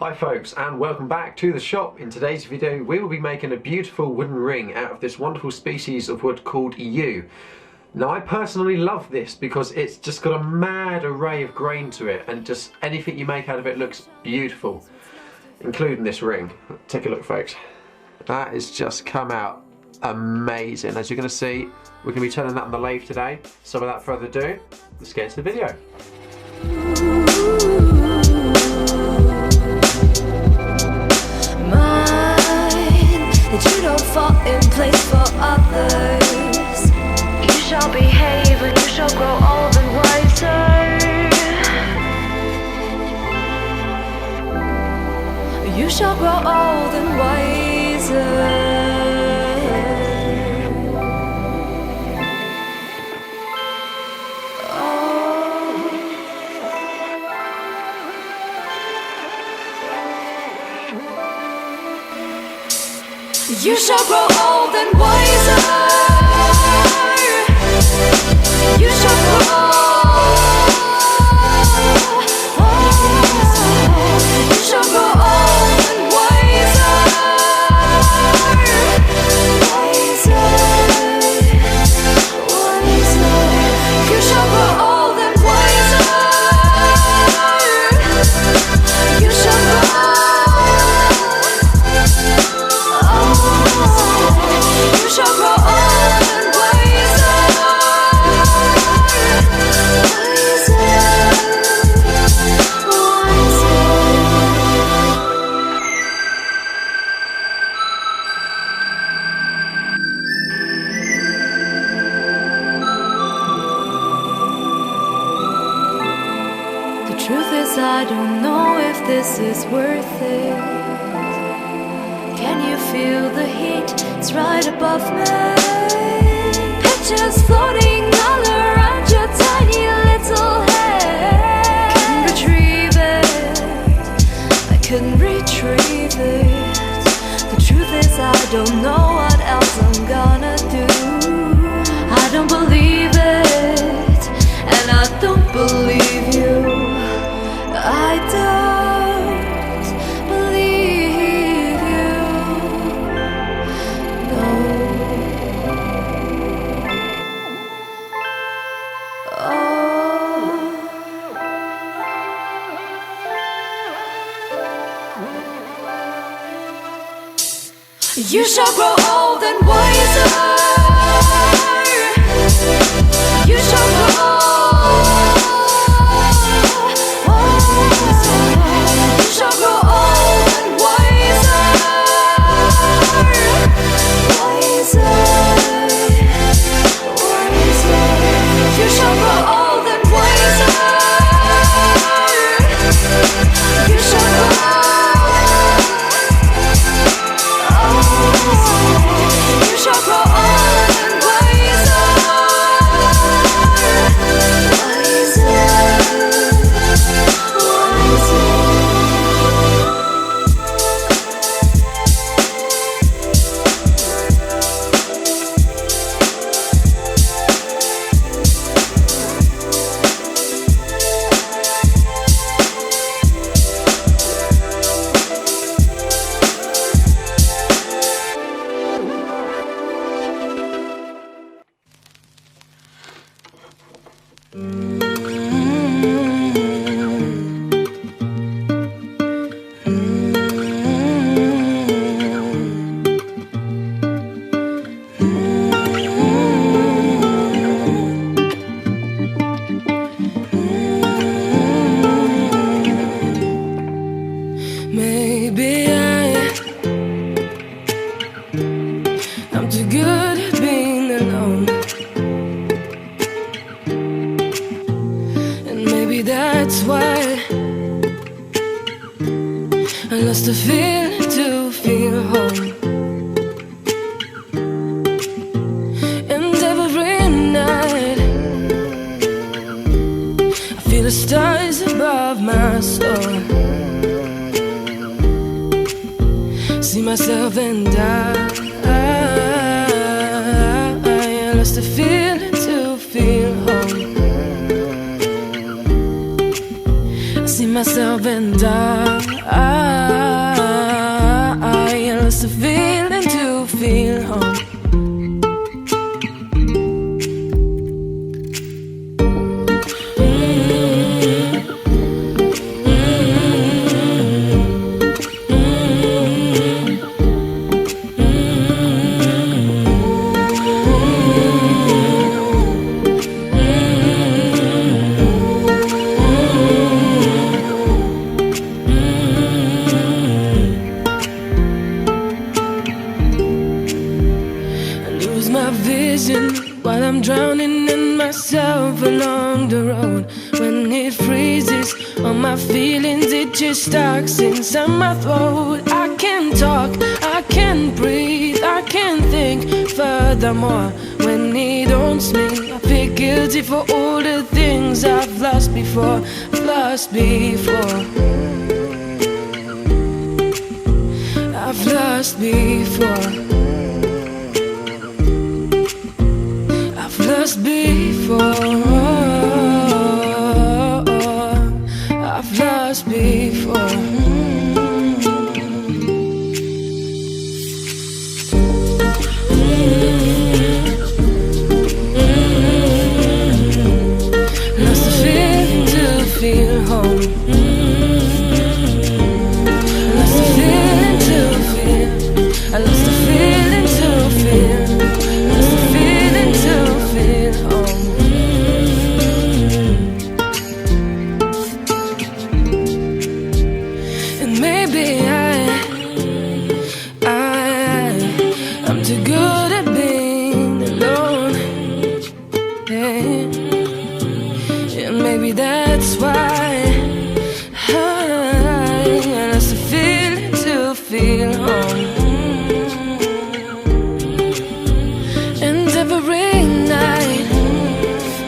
Hi folks, and welcome back to the shop. In today's video we will be making a beautiful wooden ring out of this wonderful species of wood called yew. Now I personally love this because it's just got a mad array of grain to it, and just anything you make out of it looks beautiful, including this ring. Take a look folks. That has just come out amazing. As you're going to see, we're going to be turning that on the lathe today. So without further ado, let's get into the video. That you don't fall in place for others. You shall behave and you shall grow old and wiser. You shall grow old and wiser. You shall grow old and wiser. You shall grow You shall grow old and wiser. Wiser. Wiser. You shall grow old and wiser. You shall grow You shall grow old and wiser, The truth is I don't know if this is worth it. Can you feel the heat? It's right above me. Pictures floating all around your tiny little head. Couldn't retrieve it. I couldn't retrieve it. The truth is I don't know what else I'm gonna do. I don't believe it, and I don't believe you. I don't believe you. No. Oh. You shall grow old and wiser. You shall grow. You shall grow old and wiser. Wiser. Wiser. You shall grow old and wiser. You shall grow. You shall grow old and wiser. Wiser. Maybe I'm too good at being alone, and maybe that's why I lost the feeling to feel home. And every night I feel the stars above my soul. See myself and I lost the feeling to feel home. I see myself myself and I lost the feeling to feel home. While I'm drowning in myself along the road. When it freezes, all my feelings, it just stuck inside my throat. I can't talk, I can't breathe, I can't think furthermore. When it owns me, I feel guilty for all the things I've lost before. I've lost before. I've lost before. Lost before. I've lost before. Lost the feeling to feel home. Lost the feeling to feel. I lost the feeling to feel. Lost the feeling to feel home. And maybe I'm too good at being alone. Yeah. And maybe that's why I lost the feeling to feel home. And every night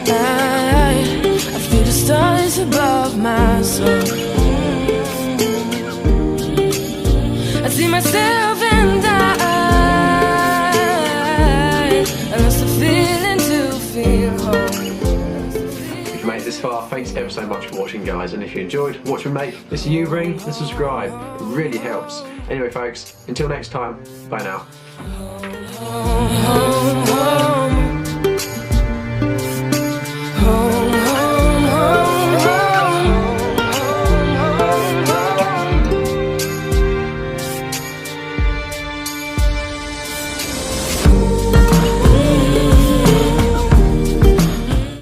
I feel the stars above my soul. I see myself and I lost the feeling to feel home. If you made it this far, thanks ever so much for watching, guys. And if you enjoyed watch me make this you ring, then subscribe. It really helps. Anyway, folks, until next time, bye now.